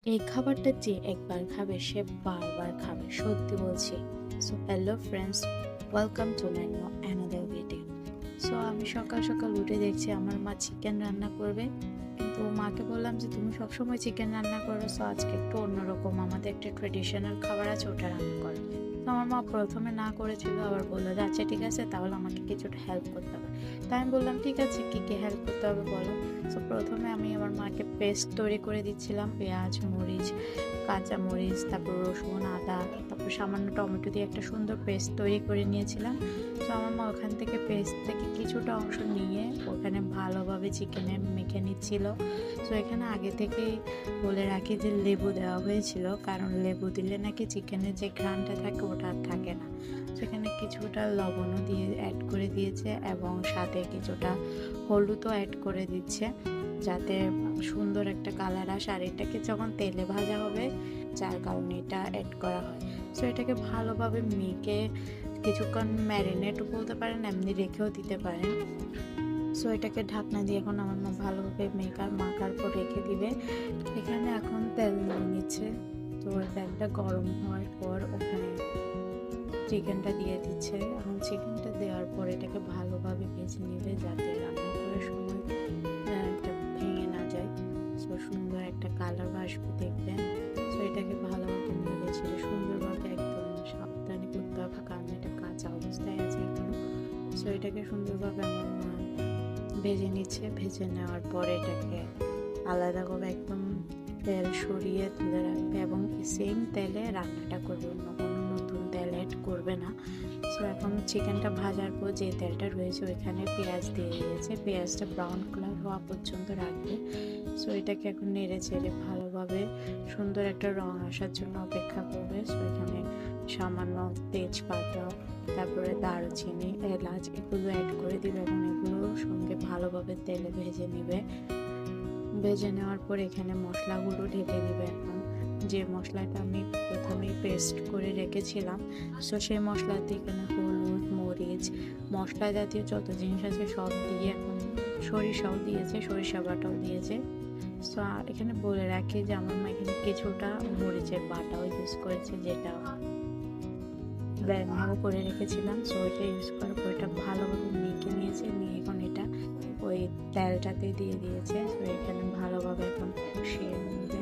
এই খাবারটা যে একবার খাবে সে বারবার খাবে, সত্যি বলছি। So hello friends, welcome to my another video. So আমি সকাল সকাল উঠে দেখছি আমার মা চিকেন রান্না করবে, কিন্তু মাকে বললাম যে তুমি সবসময় চিকেন রান্না করো, সো আজকে একটু অন্যরকম, আমাদের একটা ট্রেডিশনাল খাবার আছে, ওটা রান্না করো। তো আমার মা প্রথমে না করেছিল, আবার বললো যে আচ্ছা ঠিক আছে, তাহলে আমাকে কিছুটা হেল্প করতে হবে। তাই আমি বললাম ঠিক আছে, কী কী হেল্প করতে হবে বলো। সো প্রথমে আমি আমার মাকে পেস্ট তৈরি করে দিচ্ছিলাম, পেঁয়াজ, মরিচ, কাঁচা মরিচ, তারপর রসুন, আদা, তারপর সামান্য টমেটো দিয়ে একটা সুন্দর পেস্ট তৈরি করে নিয়েছিলাম। তো আমার মা ওখান থেকে পেস্ট থেকে কিছুটা অংশ নিয়ে ওখানে ভালোভাবে চিকেনে মেখে নিচ্ছিল। তো এখানে আগে থেকেই বলে রাখি যে লেবু দেওয়া হয়েছিল, কারণ লেবু দিলে নাকি চিকেনের যে ঘ্রাণটা থাকে ওটা আর থাকে না। সেখানে কিছুটা লবণও দিয়ে অ্যাড করে দিয়েছে এবং সাথে কিছুটা হলুদও অ্যাড করে দিচ্ছে, যাতে সুন্দর একটা কালার আসে। আর এটাকে যখন তেলে ভাজা হবে, যার কারণে এটা অ্যাড করা হয়। সো এটাকে ভালোভাবে মেখে কিছুক্ষণ ম্যারিনেটও বলতে পারেন, এমনি রেখেও দিতে পারেন। সো এটাকে ঢাকনা দিয়ে এখন আমার মা ভালোভাবে মাখার পর রেখে দিবে। এখানে এখন তেল নিয়ে নিচ্ছে। তো তেলটা গরম হওয়ার পর ওখানে চিকেনটা দিয়ে দিচ্ছে। এখন চিকেনটা দেওয়ার পর এটাকে ভালোভাবে ভেজে নেবে, যাতে রান্না করার সময় এটা ভেঙে না যায়। সো সুন্দর একটা কালার আসবে দেখবেন। সো এটাকে ভালোভাবে নেড়ে ছেড়ে সুন্দরভাবে একদম সাবধানে করতে হবে, কারণ এটা কাঁচা অবস্থায় আছে এখনো। সো এটাকে সুন্দরভাবে আমার মা ভেজে নিচ্ছে। ভেজে নেওয়ার পর এটাকে আলাদাভাবে একদম তেল সরিয়ে তুলে রাখবে এবং সেম তেলে রান্নাটা করবে, অন্য কোনো নতুন তেল অ্যাড করবে না। সো এখন চিকেনটা ভাজার পর যে তেলটা রয়েছে ওইখানে পেঁয়াজ দিয়ে দিয়েছে, পেঁয়াজটা ব্রাউন কালার হওয়া পর্যন্ত রাখবে। সো এটাকে এখন নেড়ে চেড়ে ভালোভাবে সুন্দর একটা রং আসার জন্য অপেক্ষা করবে। সো এখানে সামান্য তেজপাতা, তারপরে দারুচিনি, এলাচ এগুলো অ্যাড করে দিবে এবং এগুলোর সঙ্গে ভালোভাবে তেলে ভেজে নেবে। ভেজে নেওয়ার পর এখানে মশলাগুলো ঢেলে দিবে। এখন যে মশলাটা আমি প্রথমেই পেস্ট করে রেখেছিলাম, সো সেই মশলাতে এখানে হলুদ, মরিচ, মশলা জাতীয় যত জিনিস আছে সব দিয়ে, এখন সরিষাও দিয়েছে, সরিষা বাটাও দিয়েছে। সো এখানে বলে রাখি যে আমার মা এখানে কিছুটা মরিচের বাটাও ইউজ করেছে, যেটা ব্লেন্ডও করে রেখেছিলাম। সো ওইটা ইউজ করার পর এটা ভালোভাবে মেখে নিয়েছে, নিয়ে এখন এটা ওই তেলটাতে দিয়ে দিয়েছে। তো এখানে ভালোভাবে এখন কষিয়ে নেবে।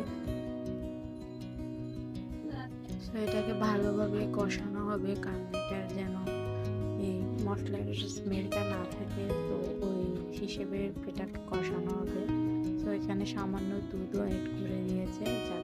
তো এটাকে ভালোভাবে কষানো হবে, কারণ এটার যেন এই মশলার স্মেলটা না থাকে, তো ওই হিসেবে এটাকে কষানো হবে। তো এখানে সামান্য দুধও অ্যাড করে দিয়েছে,